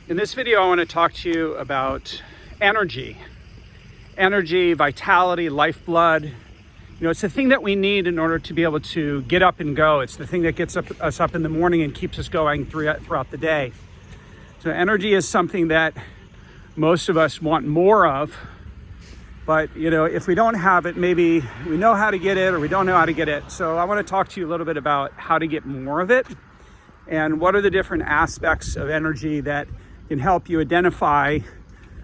In this video, I want to talk to you about energy, vitality, lifeblood. You know, it's the thing that we need in order to be able to get up and go. It's the thing that gets us up in the morning and keeps us going throughout the day. So energy is something that most of us want more of, but you know, if we don't have it, maybe we know how to get it or we don't know how to get it. So I want to talk to you a little bit about how to get more of it and what are the different aspects of energy that can help you identify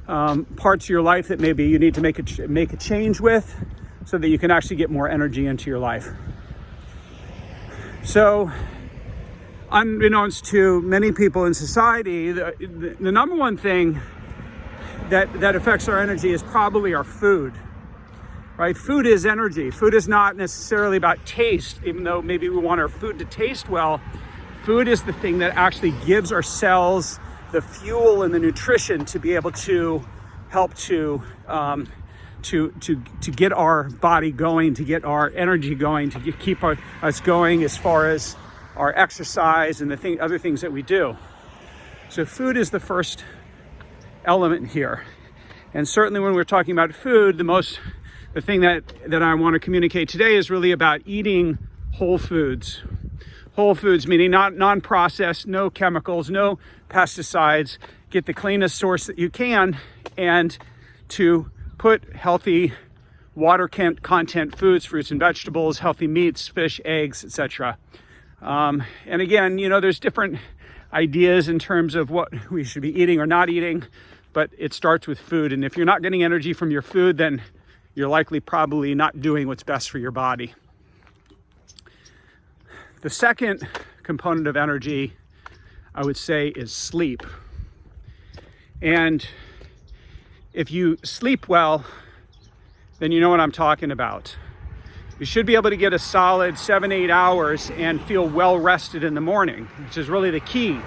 parts of your life that maybe you need to make a change with so that you can actually get more energy into your life. So, unbeknownst to many people in society, the number one thing that affects our energy is probably our food, right? Food is energy. Food is not necessarily about taste, even though maybe we want our food to taste well. Food is the thing that actually gives our cells the fuel and the nutrition to be able to help to get our body going, to get our energy going, to keep us going as far as our exercise and other things that we do. So food is the first element here. And certainly when we're talking about food, the thing that I want to communicate today is really about eating whole foods. Whole foods, meaning not non-processed, no chemicals, no pesticides. Get the cleanest source that you can, and to put healthy water content foods, fruits and vegetables, healthy meats, fish, eggs, etc. And again, you know, there's different ideas in terms of what we should be eating or not eating, but it starts with food. And if you're not getting energy from your food, then you're likely probably not doing what's best for your body. The second component of energy, I would say, is sleep. And if you sleep well, then you know what I'm talking about. You should be able to get a solid 7-8 hours and feel well rested in the morning, which is really the key.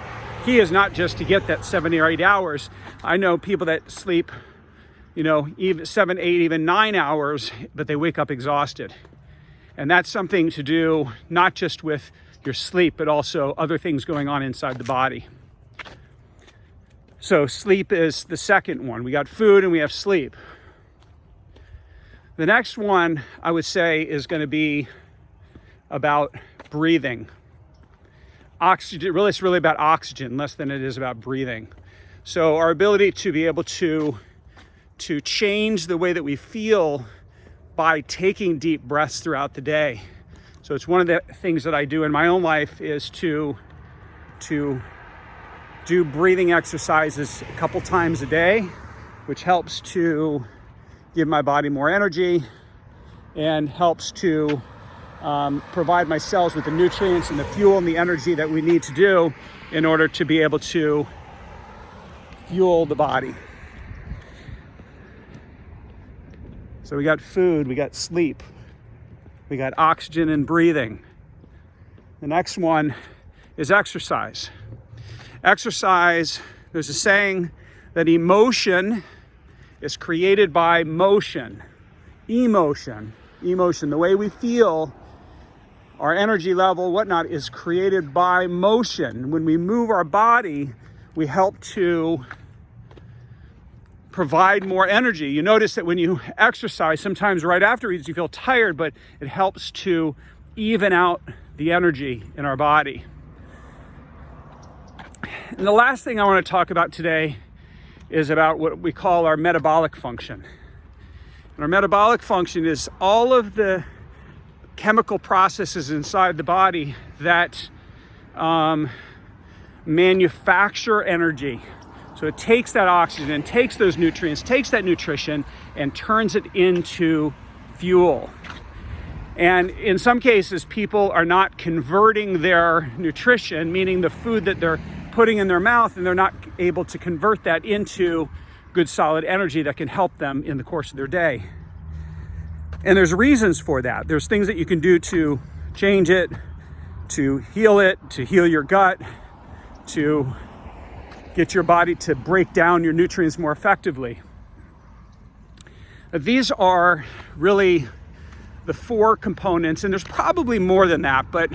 Key is not just to get that 7 or 8 hours. I know people that sleep, you know, even 7, 8, even 9 hours, but they wake up exhausted. And that's something to do not just with your sleep, but also other things going on inside the body. So sleep is the second one. We got food and we have sleep. The next one I would say is going to be about breathing. Oxygen, really, it's really about oxygen less than it is about breathing. So our ability to be able to change the way that we feel by taking deep breaths throughout the day. So it's one of the things that I do in my own life is to do breathing exercises a couple times a day, which helps to give my body more energy and helps to provide my cells with the nutrients and the fuel and the energy that we need to do in order to be able to fuel the body. So we got food, we got sleep, we got oxygen and breathing. The next one is exercise. Exercise, there's a saying that emotion is created by motion. Emotion, the way we feel, our energy level, whatnot, is created by motion. When we move our body, we help to provide more energy. You notice that when you exercise, sometimes right afterwards you feel tired, but it helps to even out the energy in our body. And the last thing I want to talk about today is about what we call our metabolic function. And our metabolic function is all of the chemical processes inside the body that manufacture energy. So it takes that oxygen, takes those nutrients, takes that nutrition, and turns it into fuel. And in some cases, people are not converting their nutrition, meaning the food that they're putting in their mouth, and they're not able to convert that into good solid energy that can help them in the course of their day. And there's reasons for that. There's things that you can do to change it, to heal your gut, to get your body to break down your nutrients more effectively. These are really the four components, and there's probably more than that, but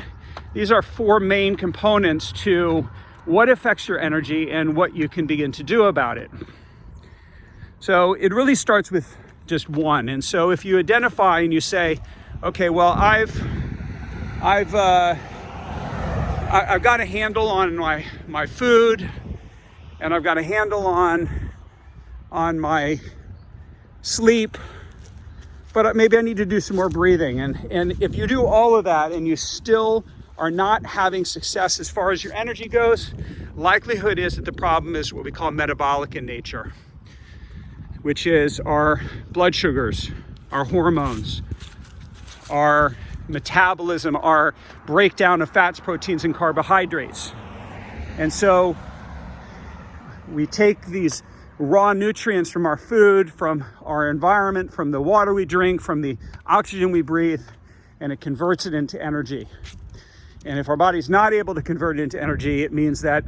these are four main components to what affects your energy and what you can begin to do about it. So it really starts with just one. And so if you identify and you say, okay, well, I've got a handle on my food, and I've got a handle on my sleep, but maybe I need to do some more breathing. And if you do all of that and you still are not having success as far as your energy goes, likelihood is that the problem is what we call metabolic in nature, which is our blood sugars, our hormones, our metabolism, our breakdown of fats, proteins, and carbohydrates. And so we take these raw nutrients from our food, from our environment, from the water we drink, from the oxygen we breathe, and it converts it into energy. And if our body's not able to convert it into energy, it means that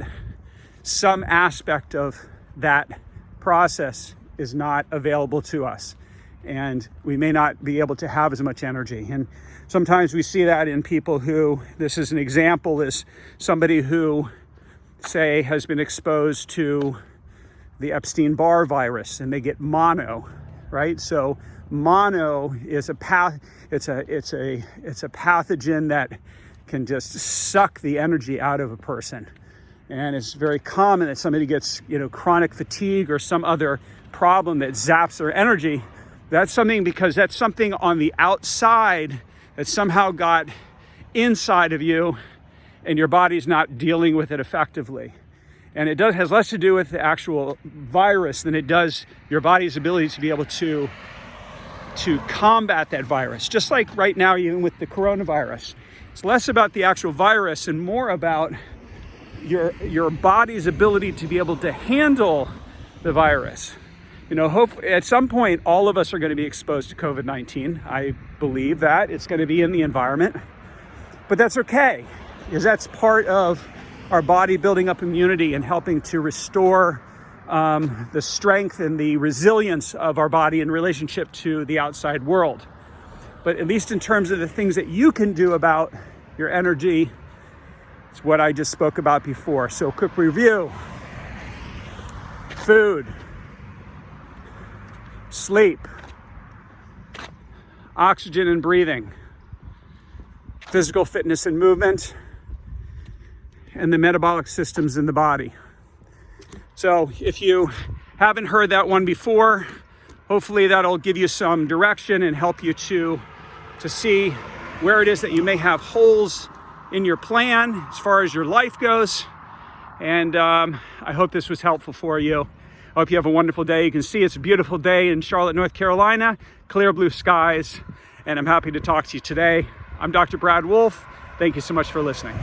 some aspect of that process is not available to us, and we may not be able to have as much energy. And sometimes we see that in people who, this is an example, is somebody who, say, has been exposed to the Epstein-Barr virus and they get mono, right? So mono is it's a pathogen that can just suck the energy out of a person. And it's very common that somebody gets, chronic fatigue or some other problem that zaps their energy. That's something on the outside that somehow got inside of you, and your body's not dealing with it effectively. And it has less to do with the actual virus than it does your body's ability to be able to combat that virus. Just like right now, even with the coronavirus, it's less about the actual virus and more about your body's ability to be able to handle the virus. Hopefully at some point, all of us are going to be exposed to COVID-19. I believe that it's going to be in the environment, but that's okay, because that's part of our body building up immunity and helping to restore the strength and the resilience of our body in relationship to the outside world. But at least in terms of the things that you can do about your energy, it's what I just spoke about before. So quick review: food, sleep, oxygen and breathing, physical fitness and movement, and the metabolic systems in the body. So if you haven't heard that one before, hopefully that'll give you some direction and help you to see where it is that you may have holes in your plan as far as your life goes. And I hope this was helpful for you. I hope you have a wonderful day. You can see it's a beautiful day in Charlotte, North Carolina, clear blue skies, and I'm happy to talk to you today. I'm Dr. Brad Wolf. Thank you so much for listening.